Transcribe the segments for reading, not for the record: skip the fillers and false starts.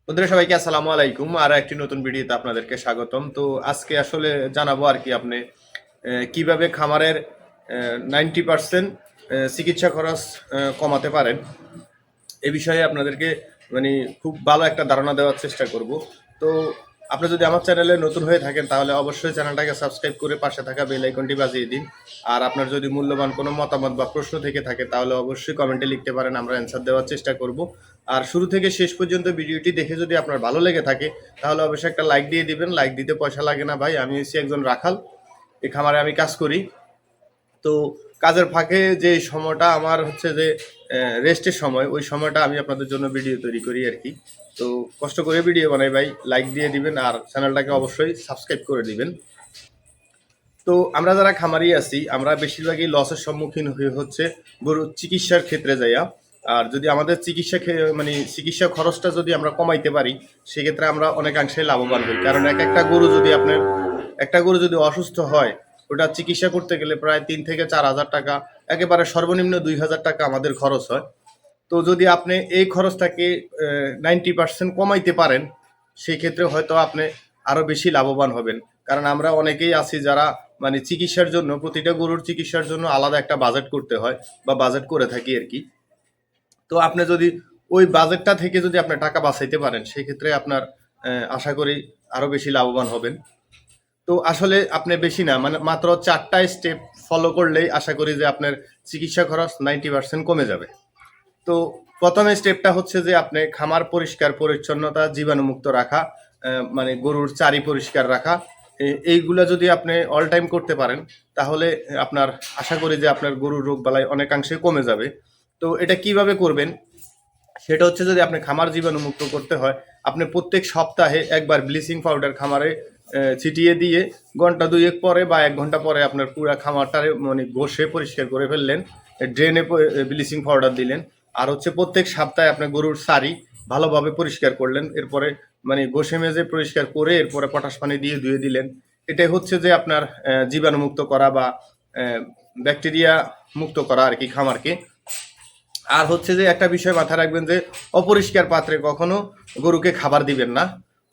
বন্ধুরা সবাইকে আসসালামু আলাইকুম। আর একটি নতুন ভিডিওতে আপনাদেরকে স্বাগতম। তো আজকে আসলে জানাবো আর কি আপনি কিভাবে খামারের 90% চিকিৎসা খরচ কমাতে পারেন। এ বিষয়ে আপনাদেরকে মানে খুব ভালো একটা ধারণা দেওয়ার চেষ্টা করব। তো আপনি যদি আমার চ্যানেলে নতুন হয়ে থাকেন তাহলে অবশ্যই চ্যানেলটাকে সাবস্ক্রাইব করে পাশে থাকা বেল আইকনটি বাজিয়ে দিন। আর আপনার যদি মূল্যবান কোনো মতামত বা প্রশ্ন থেকে থাকে তাহলে অবশ্যই কমেন্টে লিখতে পারেন, আমরা অ্যান্সার দেওয়ার চেষ্টা করব। আর শুরু থেকে শেষ পর্যন্ত ভিডিওটি দেখে যদি আপনার ভালো লেগে থাকে তাহলে অবশ্যই একটা লাইক দিয়ে দিবেন। লাইক দিতে পয়সা লাগে না ভাই, আমি হচ্ছি একজন রাখাল, এই খামারে আমি কাজ করি। তো কাজের ফাঁকে যে সময়টা আমার হচ্ছে যে রেস্টের সময়, ওই সময়টা আমি আপনাদের জন্য ভিডিও তৈরি করি আর কি। তো কষ্ট করে ভিডিও বানাই ভাই, লাইক দিয়ে দিবেন আর চ্যানেলটাকে অবশ্যই সাবস্ক্রাইব করে দিবেন। তো আমরা যারা খামারি আছি আমরা বেশিরভাগই লসের সম্মুখীন হয়ে হচ্ছে গরুর চিকিৎসার ক্ষেত্রে যাইয়া। আর যদি আমাদের মানে চিকিৎসা খরচটা যদি আমরা কমাইতে পারি সেক্ষেত্রে আমরা অনেকাংশে লাভবান হই। কারণ একটা গরু যদি অসুস্থ হয় ওটা চিকিৎসা করতে গেলে প্রায় 3 থেকে 4 হাজার টাকা, একেবারে সর্বনিম্ন 2 হাজার টাকা আমাদের খরচ হয়। তো যদি আপনি এই খরচটাকে 90% কমাইতে পারেন সেই ক্ষেত্রে হয়তো আপনি আরো বেশি লাভবান হবেন। কারণ আমরা অনেকেই আছি যারা মানে চিকিৎসার জন্য, প্রতিটা গরুর চিকিৎসার জন্য আলাদা একটা বাজেট করতে হয় বা বাজেট করে থাকি আর কি। তো আপনি যদি ওই বাজেটটা থেকে যদি আপনি টাকা বাঁচাইতে পারেন সেই ক্ষেত্রে আপনার আশা করি আরো বেশি লাভবান হবেন। তো আসলে আপনি বেশি না, মানে মাত্র 4টা স্টেপ ফলো করলেই আশা করি যে আপনার চিকিৎসা খরচ 90% কমে যাবে। তো প্রথমে স্টেপটা হচ্ছে যে আপনি খামার পরিষ্কার পরিচ্ছন্নতা, জীবাণুমুক্ত রাখা, মানে গরুর চারি পরিষ্কার রাখা, এইগুলা যদি আপনি অল টাইম করতে পারেন তাহলে আপনার আশা করি যে আপনার গরুর রোগ বালাই অনেকাংশে কমে যাবে। তো এটা কিভাবে করবেন সেটা হচ্ছে, যদি আপনি খামার জীবাণুমুক্ত করতে হয় আপনি প্রত্যেক সপ্তাহে একবার ব্লিচিং পাউডার খামারে ছিটিয়ে দিয়ে ঘন্টা দুয়েক পরে বা 1 ঘন্টা পরে আপনার পুরো খামারটারে মানে ঘষে পরিষ্কার করে ফেললেন, ড্রেনে ব্লিচিং পাউডার দিলেন। আর হচ্ছে প্রত্যেক সপ্তাহে আপনার গরুর সারি ভালোভাবে পরিষ্কার করলেন, এরপরে মানে ঘষে মেজে পরিষ্কার করে এরপরে পটাশ পানি দিয়ে ধুয়ে দিলেন। এটাই হচ্ছে যে আপনার জীবাণুমুক্ত করা বা ব্যাকটেরিয়া মুক্ত করা আর কি খামারকে। আর হচ্ছে যে একটা বিষয় মাথায় রাখবেন যে অপরিষ্কার পাত্রে কখনো গরুকে খাবার দিবেন না।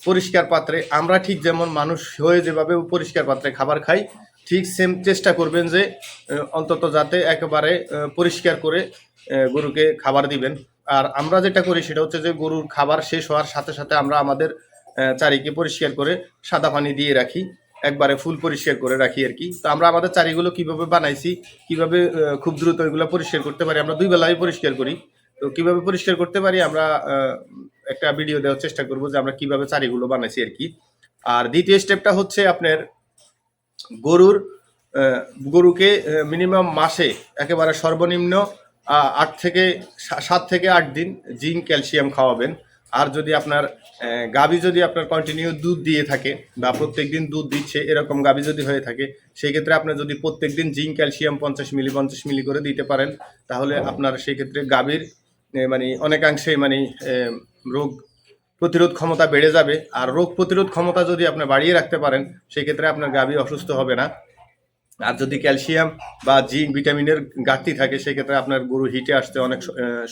পরিষ্কার পাত্রে, আমরা ঠিক যেমন মানুষ হয়ে যেভাবে পরিষ্কার পাত্রে খাবার খাই, ঠিক সেম চেষ্টা করবেন যে অন্তত যাতে একেবারে পরিষ্কার করে গরুকে খাবার দিবেন। আর আমরা যেটা করি সেটা হচ্ছে যে গরুর খাবার শেষ হওয়ার সাথে সাথে আমরা আমাদের চারিকে পরিষ্কার করে সাদা পানি দিয়ে রাখি, একবারে ফুল পরিষ্কার করে রাখি আর কি। তো আমরা আমাদের চারিগুলো কিভাবে বানাইছি, কিভাবে খুব দ্রুত এগুলো পরিষ্কার করতে পারি, আমরা 2 বেলায় পরিষ্কার করি। তো কিভাবে পরিষ্কার করতে পারি আমরা একটা ভিডিও দেওয়ার চেষ্টা করব যে আমরা কিভাবে চারিগুলো বানাইছি আর কি। আর দ্বিতীয় স্টেপটা হচ্ছে আপনার গরুর আহ, গরুকে মিনিমাম মাসে একেবারে সর্বনিম্ন 7 থেকে 8 দিন জিঙ্ক ক্যালসিয়াম খাওয়াবেন। আর যদি আপনার গাভী যদি আপনার কন্টিনিউ দুধ দিয়ে থাকে বা প্রত্যেক দিন দুধ দিচ্ছে এরকম গাভী যদি হয়ে থাকে সেই ক্ষেত্রে আপনি যদি প্রত্যেক দিন জিঙ্ক ক্যালসিয়াম 50 মিলি করে দিতে পারেন তাহলে আপনার সেই ক্ষেত্রে গাভীর মানে অনেকাংশে মানে রোগ প্রতিরোধ ক্ষমতা বেড়ে যাবে। আর রোগ প্রতিরোধ ক্ষমতা যদি আপনি বাড়িয়ে রাখতে পারেন সেই ক্ষেত্রে আপনার গাভী অসুস্থ হবে না। আর যদি ক্যালসিয়াম বা জিঙ্ক ভিটামিনের ঘাটতি থাকে সেক্ষেত্রে আপনার গরু হিটে আসতে অনেক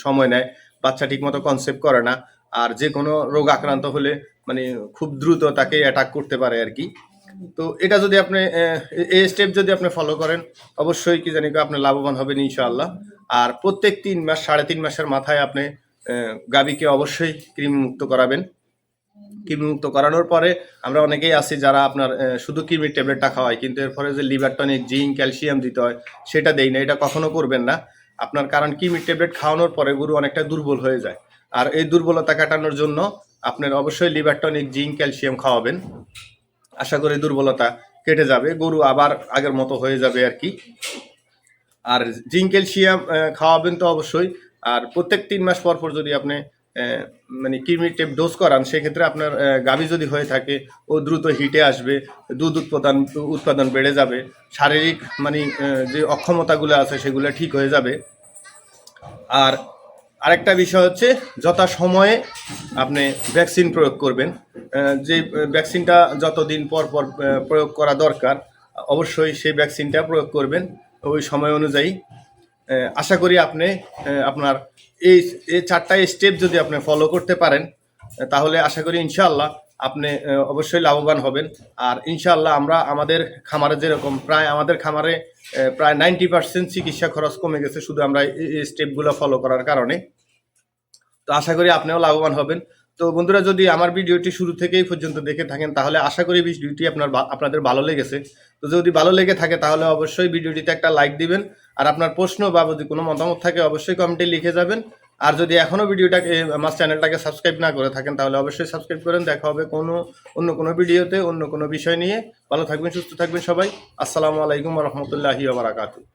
সময় নেয়, বাচ্চা ঠিক মতো কনসেপ্ট করে না। আর যে কোনো রোগ আক্রান্ত হলে মানে খুব দ্রুত তাকে অ্যাটাক করতে পারে আর কি। তো এটা যদি আপনি এই স্টেপ যদি আপনি ফলো করেন অবশ্যই কি জানি আপনি লাভবান হবেন ইনশাআল্লাহ। আর প্রত্যেক 3 মাস 3.5 মাসের মাথায় আপনি গাভীকে অবশ্যই কৃমিমুক্ত করাবেন। কৃমিমুক্ত করানোর পরে আমরা অনেকেই আছি যারা আপনার শুধু কৃমির ট্যাবলেটটা খাওয়ায়, কিন্তু এর ফলে যে লিভার টনিক, জিঙ্ক, ক্যালসিয়াম দিতে হয় সেটা দেই না। এটা কখনো করবেন না আপনার, কারণ কৃমির ট্যাবলেট খাওয়ানোর পরে গরু অনেকটা দুর্বল হয়ে যায়। আর এই দুর্বলতা কাটানোর জন্য আপনার অবশ্যই লিভার টনিক, জিঙ্ক, ক্যালসিয়াম খাওয়াবেন। আশা করি দুর্বলতা কেটে যাবে, গরু আবার আগের মতো হয়ে যাবে আর কি। আর জিঙ্ক ক্যালসিয়াম খাওয়াবেন তো অবশ্যই। আর প্রত্যেক 3 মাস পর পর যদি আপনি মানে কৃমির টেপ ডোজ করান সেক্ষেত্রে আপনার গাভী যদি হয়ে থাকে ও দ্রুত হিটে আসবে, দুধ উৎপাদন বেড়ে যাবে, শারীরিক মানে যে অক্ষমতাগুলো আছে সেগুলো ঠিক হয়ে যাবে। আর আরেকটা বিষয় হচ্ছে যথাসময়ে আপনি ভ্যাকসিন প্রয়োগ করবেন। যে ভ্যাকসিনটা যতদিন পর পর প্রয়োগ করা দরকার অবশ্যই সেই ভ্যাকসিনটা প্রয়োগ করবেন ওই সময় অনুযায়ী। আশা করি আপনি আপনার এই এই 4টা স্টেপ যদি আপনি ফলো করতে পারেন তাহলে আশা করি ইনশাআল্লাহ আপনি অবশ্যই লাভবান হবেন। আর ইনশাআল্লাহ আমরা আমাদের খামারে যেরকম আমাদের খামারে প্রায় 90% চিকিৎসা খরচ কমে গেছে শুধু আমরা এই স্টেপগুলো ফলো করার কারণে। তো আশা করি আপনিও লাভবান হবেন। তো বন্ধুরা, যদি আমার ভিডিওটি শুরু থেকেই পর্যন্ত দেখে থাকেন তাহলে আশা করি ভিডিওটি আপনাদের ভালো লেগেছে। তো যদি ভালো লেগে থাকে তাহলে অবশ্যই ভিডিওটিতে একটা লাইক দিবেন। আর আপনার প্রশ্ন বা যদি কোনো মতামত থাকে অবশ্যই কমেন্টে লিখে যাবেন। আর যদি এখনও ভিডিওটাকে আমার চ্যানেলটাকে সাবস্ক্রাইব না করে থাকেন তাহলে অবশ্যই সাবস্ক্রাইব করেন। দেখা হবে অন্য কোনো ভিডিওতে অন্য কোনো বিষয় নিয়ে। ভালো থাকবেন, সুস্থ থাকবেন সবাই। আসসালামু আলাইকুম ওয়া রাহমাতুল্লাহি ওয়া বারাকাতুহু।